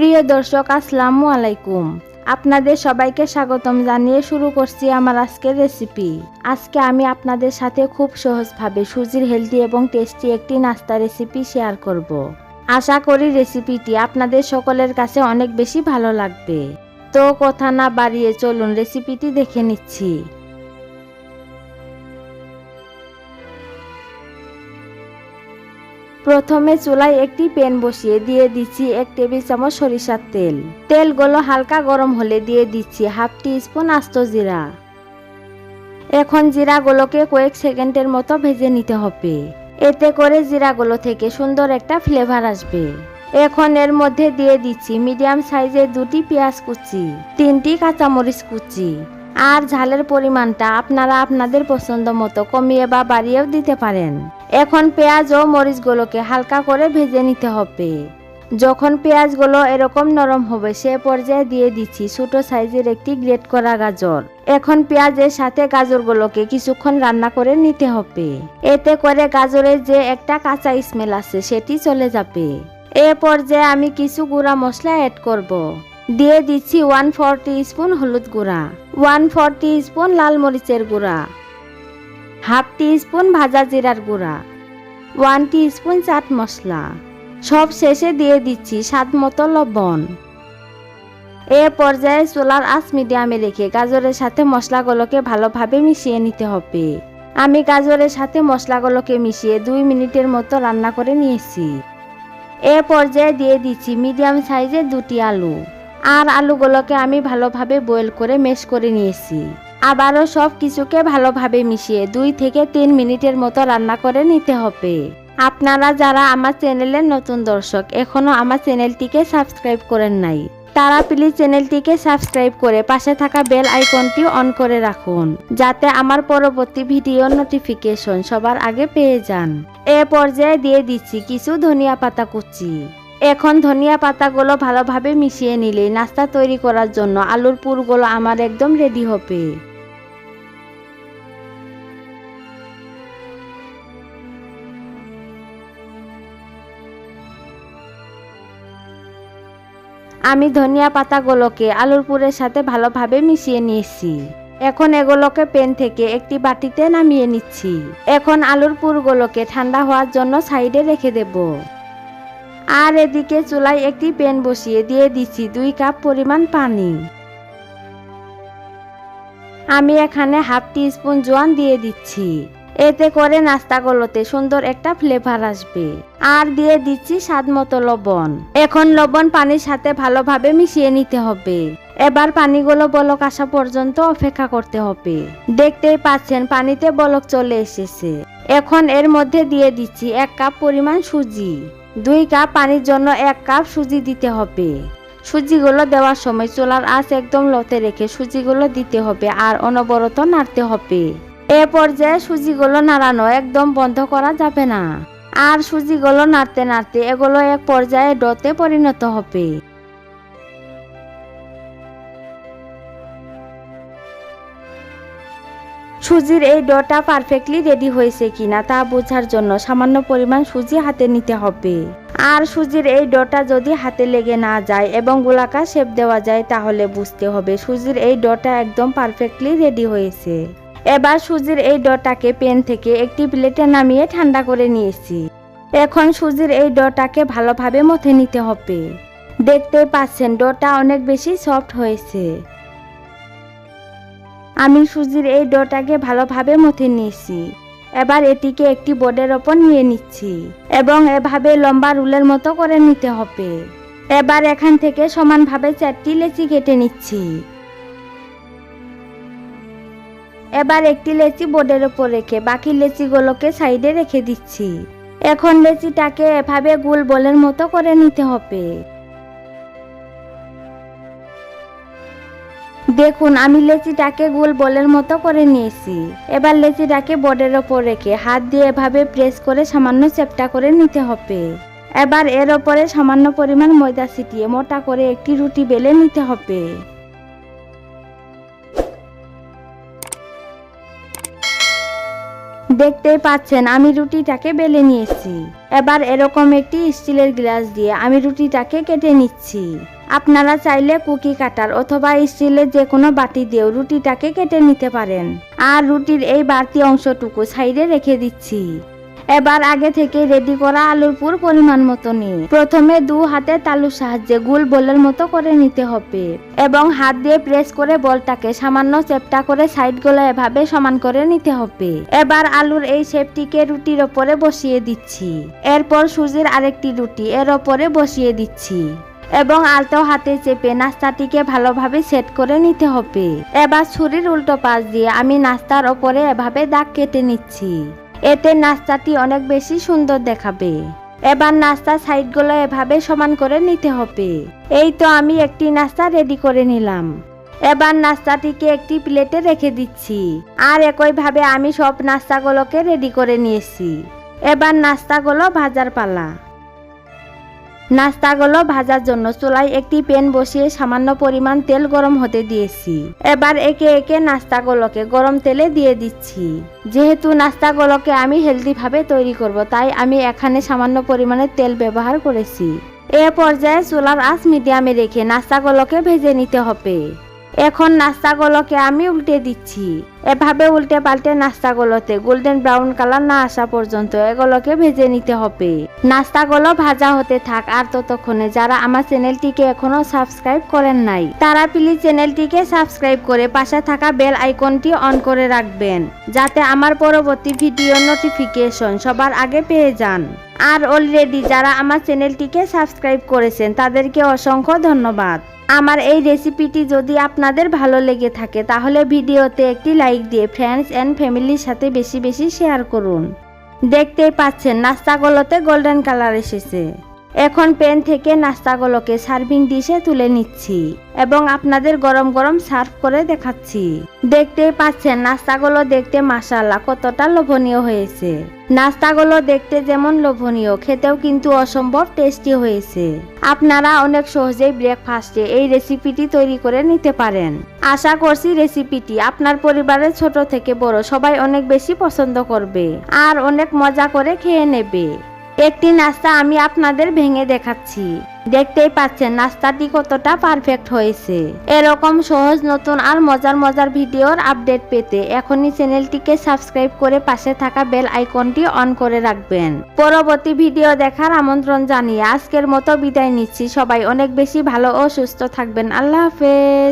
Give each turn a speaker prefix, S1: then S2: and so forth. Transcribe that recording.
S1: প্রিয় দর্শক, আসসালামু আলাইকুম। আপনাদের সবাইকে স্বাগতম জানিয়ে শুরু করছি আমার আজকের রেসিপি। আজকে আমি আপনাদের সাথে খুব সহজভাবে সুজির হেলদি এবং টেস্টি একটি নাস্তা রেসিপি শেয়ার করব। আশা করি রেসিপিটি আপনাদের সকলের কাছে অনেক বেশি ভালো লাগবে। তো কথা না বাড়িয়ে চলুন রেসিপিটি দেখে নিচ্ছি। প্রথমে চুলায় একটি প্যান বসিয়ে দিয়ে দিচ্ছি 1 টেবিল চামচ সরিষার তেল। তেলগুলো হালকা গরম হলে দিয়ে দিচ্ছি হাফ টি স্পুন আস্ত জিরা। এখন জিরাগুলোকে কয়েক সেকেন্ডের মতো ভেজে নিতে হবে। এতে করে জিরাগুলো থেকে সুন্দর একটা ফ্লেভার আসবে। এখন এর মধ্যে দিয়ে দিচ্ছি মিডিয়াম সাইজের 2টি পেঁয়াজ কুচি, 3টি কাঁচামরিচ কুচি। আর ঝালের পরিমাণটা আপনারা আপনাদের পছন্দ মতো কমিয়ে বা বাড়িয়েও দিতে পারেন। এখন পেঁয়াজ ও মরিচগুলোকে হালকা করে ভেজে নিতে হবে। যখন পেঁয়াজগুলো এরকম নরম হবে সে পর্যায়ে দিয়ে দিচ্ছি ছোট সাইজের একটি গ্রেট করা গাজর। এখন পেঁয়াজের সাথে গাজরগুলোকে কিছুক্ষণ রান্না করে নিতে হবে। এতে করে গাজরের যে একটা কাঁচা স্মেল আছে সেটি চলে যাবে। এ পর্যায়ে আমি কিছু গুঁড়া মশলা অ্যাড করব। দিয়ে দিচ্ছি 1/4 টিস্পুন হলুদ গুঁড়া, 1/4 টিস্পুন লাল মরিচের গুঁড়া, হাফ টিস্পুন ভাজা জিরার গুঁড়া, 1 টিস্পুন চাট মশলা। সব শেষে দিয়ে দিচ্ছি স্বাদ মতো লবণ। এ পর্যায়ে চুলার আঁচ মিডিয়ামে রেখে গাজরের সাথে মশলাগুলোকে ভালোভাবে মিশিয়ে নিতে হবে। আমি গাজরের সাথে মশলাগুলোকে মিশিয়ে 2 মিনিটের মতো রান্না করে নিয়েছি। এ পর্যায়ে দিয়ে দিচ্ছি মিডিয়াম সাইজের 2টি আলু। আর আলুগুলোকে আমি ভালোভাবে বয়েল করে ম্যাশ করে নিয়েছি। আবারও সব কিছুকে ভালোভাবে মিশিয়ে 2 থেকে 3 মিনিটের মতো রান্না করে নিতে হবে। আপনারা যারা আমার চ্যানেলের নতুন দর্শক এখনো আমার চ্যানেলটিকে সাবস্ক্রাইব করেন নাই, তারা প্লিজ চ্যানেলটিকে সাবস্ক্রাইব করে পাশে থাকা বেল আইকনটি অন করে রাখুন, যাতে আমার পরবর্তী ভিডিও নোটিফিকেশন সবার আগে পেয়ে যান। এ পর্যায়ে দিয়ে দিচ্ছি কিছু ধনিয়া পাতা কুচি। এখন ধনিয়া পাতাগুলো ভালোভাবে মিশিয়ে নিলে নাস্তা তৈরি করার জন্য আলুর পুরগুলো আমার একদম রেডি হবে। আমি ধনিয়া পাতাগুলোকে আলুর পুরের সাথে ভালোভাবে মিশিয়ে নিয়েছি। এখন এগুলোকে প্যান থেকে একটি বাটিতে নামিয়ে নিচ্ছি। এখন আলুর পুরগুলোকে ঠান্ডা হওয়ার জন্য সাইডে রেখে দেব। আর এদিকে চুলায় একটি প্যান বসিয়ে দিয়ে দিচ্ছি 2 কাপ পরিমাণ পানি। আমি এখানে হাফ টিস্পুন জোয়ান দিয়ে দিচ্ছি। এতে করে নাস্তাগুলোতে সুন্দর একটা ফ্লেভার আসবে। আর দিয়ে দিচ্ছি স্বাদ মতো লবণ। এখন লবণ পানির সাথে ভালোভাবে মিশিয়ে নিতে হবে। এবার পানিগুলো বলক আসা পর্যন্ত অপেক্ষা করতে হবে। দেখতেই পাচ্ছেন পানিতে বলক চলে এসেছে। এখন এর মধ্যে দিয়ে দিচ্ছি 1 কাপ পরিমাণ সুজি। 2 কাপ পানির জন্য 1 কাপ সুজি দিতে হবে। সুজিগুলো দেওয়ার সময় চুলার আঁচ একদম লোতে রেখে সুজিগুলো দিতে হবে আর অনবরত নাড়তে হবে। এ পর্যায়ে সুজিগুলো নাড়ানো একদম বন্ধ করা যাবে না। আর সুজিগুলো নাড়তে নাড়তে এগুলো এক পর্যায়ে ডোতে পরিণত হবে। সুজির এই ডোটা পারফেক্টলি রেডি হয়েছে কিনা তা বোঝার জন্য সামান্য পরিমাণ সুজি হাতে নিতে হবে। আর সুজির এই ডোটা যদি হাতে লেগে না যায় এবং গোলাকার শেপ দেওয়া যায় তাহলে বুঝতে হবে সুজির এই ডোটা একদম পারফেক্টলি রেডি হয়েছে। এবার সুজির এই ডোটাকে প্যান থেকে একটি প্লেটে নামিয়ে ঠান্ডা করে নিয়েছি। এখন সুজির এই ডোটাকে ভালোভাবে মথে নিতে হবে। দেখতেই পাচ্ছেন ডোটা অনেক বেশি সফট হয়েছে। আমি সুজির এই ডোটাকে ভালোভাবে মথে নিয়েছি। এবার এটিকে একটি বোর্ডের ওপর নিয়ে নিচ্ছি এবং এভাবে লম্বা রুলের মতো করে নিতে হবে। এবার এখান থেকে সমানভাবে 4টি লেচি কেটে নিচ্ছি। এবার একটি লেচি বোর্ডের ওপর রেখে বাকি লেচিগুলোকে সাইডে রেখে দিচ্ছি। এখন লেচিটাকে এভাবে গোল বলের মতো করে নিতে হবে। দেখুন আমি লেচিটাকে গোল বলের মতো করে নিয়েছি। এবার লেচিটাকে বোর্ডের ওপর রেখে হাত দিয়ে এভাবে প্রেস করে সামান্য চ্যাপ্টা করে নিতে হবে। এবার এর ওপরে সামান্য পরিমাণ ময়দা ছিটিয়ে মোটা করে একটি রুটি বেলে নিতে হবে। দেখতেই পাচ্ছেন আমি রুটিটাকে বেলে নিয়েছি। এবার এরকম একটি স্টিলের গ্লাস দিয়ে আমি রুটিটাকে কেটে নিচ্ছি। আপনারা চাইলে কুকি কাটার অথবা স্টিলের যে কোনো বাটি দিয়েও রুটিটাকে কেটে নিতে পারেন। আর রুটির এই বাড়তি অংশটুকু সাইডে রেখে দিচ্ছি। এবার আগে থেকে রেডি করা আলুর পুর পরিমাণ মতো নিয়ে প্রথমে 2 হাতে তালুর সাহায্যে গোল বলের মতো করে নিতে হবে এবং হাত দিয়ে প্রেস করে বলটাকে সামান্য চেপটা করে সাইডগুলো এভাবে সমান করে নিতে হবে। এবার আলুর এই শেপটিকে রুটির ওপরে বসিয়ে দিচ্ছি। এরপর সুজির আরেকটি রুটি এর ওপরে বসিয়ে দিচ্ছি এবং আলতো হাতে চেপে নাস্তাটিকে ভালোভাবে সেট করে নিতে হবে। এবার ছুরির উল্টো পাশ দিয়ে আমি নাস্তার ওপরে এভাবে দাগ কেটে নিচ্ছি। এতে নাস্তাটি অনেক বেশি সুন্দর দেখাবে। এবার নাস্তার সাইডগুলো এভাবে সমান করে নিতে হবে। এই তো আমি একটি নাস্তা রেডি করে নিলাম। এবার নাস্তাটিকে একটি প্লেটে রেখে দিচ্ছি। আর একইভাবে আমি সব নাস্তাগুলোকে রেডি করে নিয়েছি। এবার নাস্তাগুলো ভাজার পালা। নাস্তাগুলো ভাজার জন্য চুলায় একটি প্যান বসিয়ে সামান্য পরিমাণ তেল গরম হতে দিয়েছি। এবার একে একে নাস্তাগুলোকে গরম তেলে দিয়ে দিচ্ছি। যেহেতু নাস্তাগুলোকে আমি হেলদি ভাবে তৈরি করব, তাই আমি এখানে সামান্য পরিমাণে তেল ব্যবহার করেছি। এ পর্যায়ে চুলার আঁচ মিডিয়ামে রেখে নাস্তাগুলোকে ভেজে নিতে হবে। এখন নাস্তাগুলোকে আমি উল্টে দিচ্ছি। এভাবে উল্টে পাল্টে নাস্তাগুলোতে গোল্ডেন ব্রাউন কালার না আসা পর্যন্ত এগুলোকে ভেজে নিতে হবে। নাস্তাগুলো ভাজা হতে থাক। আর ততক্ষণে যারা আমার চ্যানেলটিকে এখনো সাবস্ক্রাইব করেন নাই, তারা প্লিজ চ্যানেলটিকে সাবস্ক্রাইব করে পাশে থাকা বেল আইকনটি অন করে রাখবেন, যাতে আমার পরবর্তী ভিডিও নোটিফিকেশন সবার আগে পেয়ে যান। আর অলরেডি যারা আমার চ্যানেলটিকে সাবস্ক্রাইব করেছেন তাদেরকে অসংখ্য ধন্যবাদ। আমার এই রেসিপিটি যদি আপনাদের ভালো লেগে থাকে তাহলে ভিডিওতে একটি লাইক দিয়ে ফ্রেন্ডস এন্ড ফ্যামিলির সাথে বেশি বেশি শেয়ার করুন। দেখতেই পাচ্ছেন নাস্তাগুলোতে গোল্ডেন কালার এসেছে। এখন প্যান থেকে নাস্তাগুলোকে সার্ভিং ডিশে তুলে নিচ্ছি এবং আপনাদের গরম গরম সার্ভ করে দেখাচ্ছি। দেখতেই পাচ্ছেন নাস্তাগুলো দেখতে মাশাআল্লাহ কতটা লোভনীয় হয়েছে। নাস্তাগুলো দেখতে যেমন লোভনীয়, খেতেও কিন্তু অসম্ভব টেস্টি হয়েছে। আপনারা অনেক সহজেই ব্রেকফাস্টে এই রেসিপিটি তৈরি করে নিতে পারেন। আশা করছি রেসিপিটি আপনার পরিবারের ছোট থেকে বড় সবাই অনেক বেশি পছন্দ করবে আর অনেক মজা করে খেয়ে নেবে। একটি নাস্তা আমি আপনাদের ভেঙে দেখাচ্ছি। দেখতেই পাচ্ছেন নাস্তাটি কতটা পারফেক্ট হয়েছে। এরকম সহজ নতুন আর মজার মজার ভিডিওর আপডেট পেতে এখনই চ্যানেলটিকে সাবস্ক্রাইব করে পাশে থাকা বেল আইকনটি অন করে রাখবেন। পরবর্তী ভিডিও দেখার আমন্ত্রণ জানিয়ে আজকের মতো বিদায় নিচ্ছি। সবাই অনেক বেশি ভালো ও সুস্থ থাকবেন। আল্লাহ হাফেজ।